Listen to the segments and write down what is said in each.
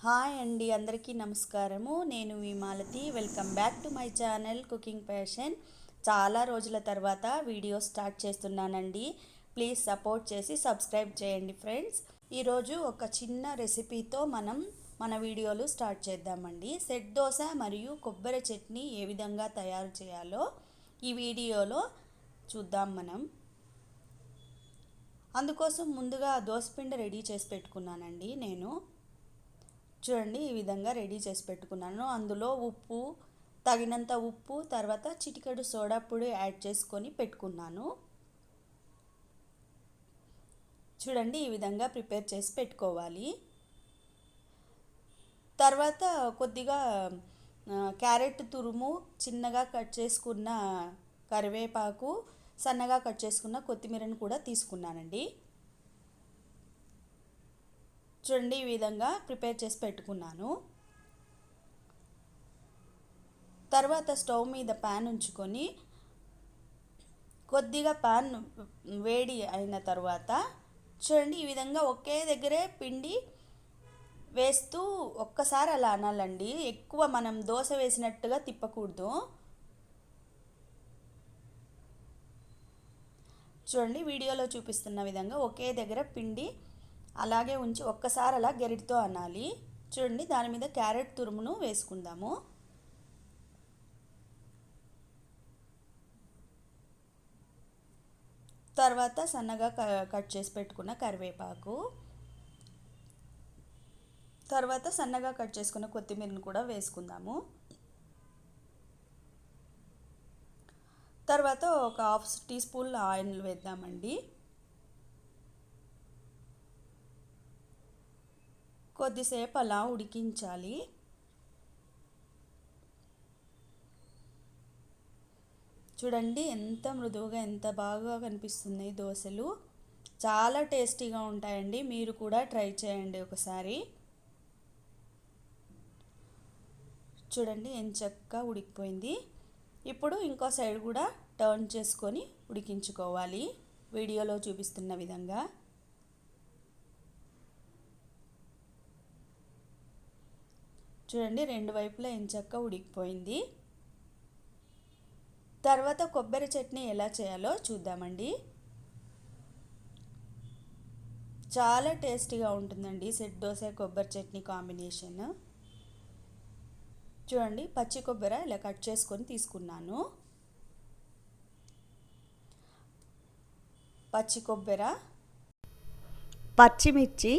Hi అండి, అందరికీ నమస్కారము. నేను మీ Malathi. Welcome back to my channel cooking passion. చాలా రోజుల తర్వాత వీడియో స్టార్ట్ చేస్తున్నానండి. ప్లీజ్ సపోర్ట్ చేసి సబ్స్క్రైబ్ చేయండి ఫ్రెండ్స్. ఈరోజు ఒక చిన్న రెసిపీతో మన వీడియోలు స్టార్ట్ చేద్దామండి. సెట్ దోశ మరియు కొబ్బరి చట్నీ ఏ విధంగా తయారు చేయాలో ఈ వీడియోలో చూద్దాం మనం. అందుకోసం ముందుగా దోసపిండి రెడీ చేసి పెట్టుకున్నానండి. నేను చూడండి ఈ విధంగా రెడీ చేసి పెట్టుకున్నాను. అందులో ఉప్పు, తగినంత ఉప్పు, తర్వాత చిటికెడు సోడా పొడి యాడ్ చేసుకొని పెట్టుకున్నాను. చూడండి ఈ విధంగా ప్రిపేర్ చేసి పెట్టుకోవాలి. తర్వాత కొద్దిగా క్యారెట్ తురుము, చిన్నగా కట్ చేసుకున్న కరివేపాకు, సన్నగా కట్ చేసుకున్న కొత్తిమీరను కూడా తీసుకున్నానండి. చూడండి ఈ విధంగా ప్రిపేర్ చేసి పెట్టుకున్నాను. తర్వాత స్టవ్ మీద ప్యాన్ ఉంచుకొని కొద్దిగా ప్యాన్ వేడి అయిన తర్వాత చూడండి ఈ విధంగా ఒకే దగ్గరే పిండి వేస్తూ ఒక్కసారి అలా అనాలండి. ఎక్కువ మనం దోశ వేసినట్టుగా తిప్పకూడదు. చూడండి వీడియోలో చూపిస్తున్న విధంగా ఒకే దగ్గర పిండి అలాగే ఉంచి ఒక్కసారి అలా గరిటతో అనాలి. చూడండి దాని మీద క్యారెట్ తురుమును వేసుకుందాము. తర్వాత సన్నగా కట్ చేసి పెట్టుకున్న కరివేపాకు, తర్వాత సన్నగా కట్ చేసుకున్న కొత్తిమీరను కూడా వేసుకుందాము. తర్వాత ఒక హాఫ్ టీ స్పూన్ ఆయిల్ వేద్దామండి. కొద్దిసేపు అలా ఉడికించాలి. చూడండి ఎంత మృదువుగా, ఎంత బాగా కనిపిస్తున్నాయి దోశలు. చాలా టేస్టీగా ఉంటాయండి. మీరు కూడా ట్రై చేయండి ఒకసారి. చూడండి ఎంచక్కా ఉడికిపోయింది. ఇప్పుడు ఇంకో సైడ్ కూడా టర్న్ చేసుకొని ఉడికించుకోవాలి వీడియోలో చూపిస్తున్న విధంగా. చూడండి రెండు వైపులా ఎంచక్కా ఉడికిపోయింది. తర్వాత కొబ్బరి చట్నీ ఎలా చేయాలో చూద్దామండి. చాలా టేస్టీగా ఉంటుందండి సెట్ దోశ కొబ్బరి చట్నీ కాంబినేషన్. చూడండి పచ్చి కొబ్బరి ఇలా కట్ చేసుకొని తీసుకున్నాను. పచ్చి కొబ్బరి, పచ్చిమిర్చి,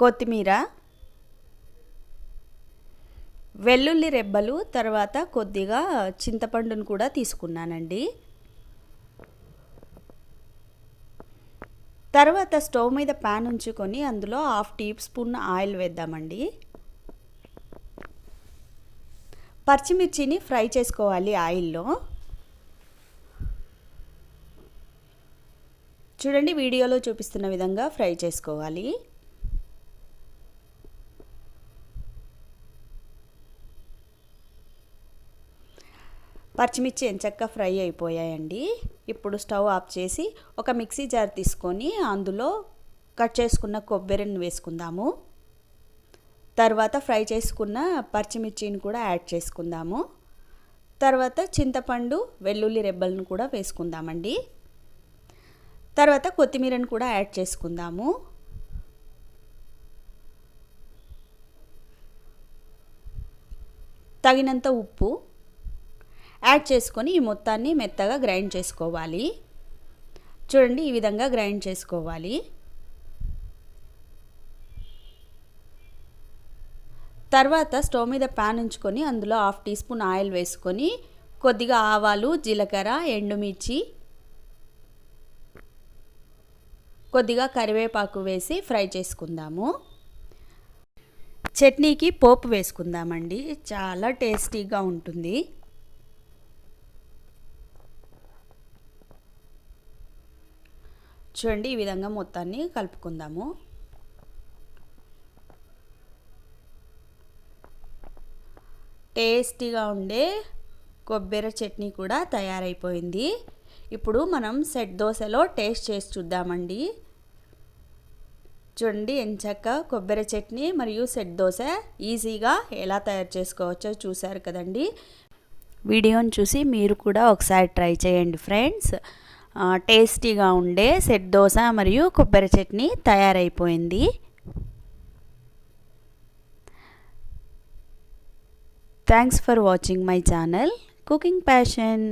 కొత్తిమీర, వెల్లుల్లి రెబ్బలు, తర్వాత కొద్దిగా చింతపండును కూడా తీసుకున్నానండి. తర్వాత స్టవ్ మీద ప్యాన్ ఉంచుకొని అందులో హాఫ్ టీ స్పూన్ ఆయిల్ వేద్దామండి. పచ్చిమిర్చిని ఫ్రై చేసుకోవాలి ఆయిల్లో. చూడండి వీడియోలో చూపిస్తున్న విధంగా ఫ్రై చేసుకోవాలి. పచ్చిమిర్చి ఎంచక్కా ఫ్రై అయిపోయాయండి. ఇప్పుడు స్టవ్ ఆఫ్ చేసి ఒక మిక్సీ జార్ తీసుకొని అందులో కట్ చేసుకున్న కొబ్బరిని వేసుకుందాము. తర్వాత ఫ్రై చేసుకున్న పచ్చిమిర్చిని కూడా యాడ్ చేసుకుందాము. తర్వాత చింతపండు, వెల్లుల్లి రెబ్బలను కూడా వేసుకుందామండి. తర్వాత కొత్తిమీరను కూడా యాడ్ చేసుకుందాము. తగినంత ఉప్పు యాడ్ చేసుకొని ఈ మొత్తాన్ని మెత్తగా గ్రైండ్ చేసుకోవాలి. చూడండి ఈ విధంగా గ్రైండ్ చేసుకోవాలి. తర్వాత స్టవ్ మీద ప్యాన్ ఉంచుకొని అందులో హాఫ్ టీ స్పూన్ ఆయిల్ వేసుకొని కొద్దిగా ఆవాలు, జీలకర్ర, ఎండుమిర్చి, కొద్దిగా కరివేపాకు వేసి ఫ్రై చేసుకుందాము. చట్నీకి పోపు వేసుకుందామండి. చాలా టేస్టీగా ఉంటుంది. చూడండి ఈ విధంగా మొత్తాన్ని కలుపుకుందాము. టేస్టీగా ఉండే కొబ్బరి చట్నీ కూడా తయారైపోయింది. ఇప్పుడు మనం సెట్ దోశలో టేస్ట్ చేసి చూద్దామండి. చూడండి ఎంచక్క కొబ్బరి చట్నీ మరియు సెట్ దోశ ఈజీగా ఎలా తయారు చేసుకోవచ్చో చూశారు కదండి. వీడియోని చూసి మీరు కూడా ఒకసారి ట్రై చేయండి ఫ్రెండ్స్. టేస్టీగా ఉండే సెట్ దోశ మరియు కొబ్బరి చట్నీ తయారైపోయింది. Thanks for watching my channel cooking passion.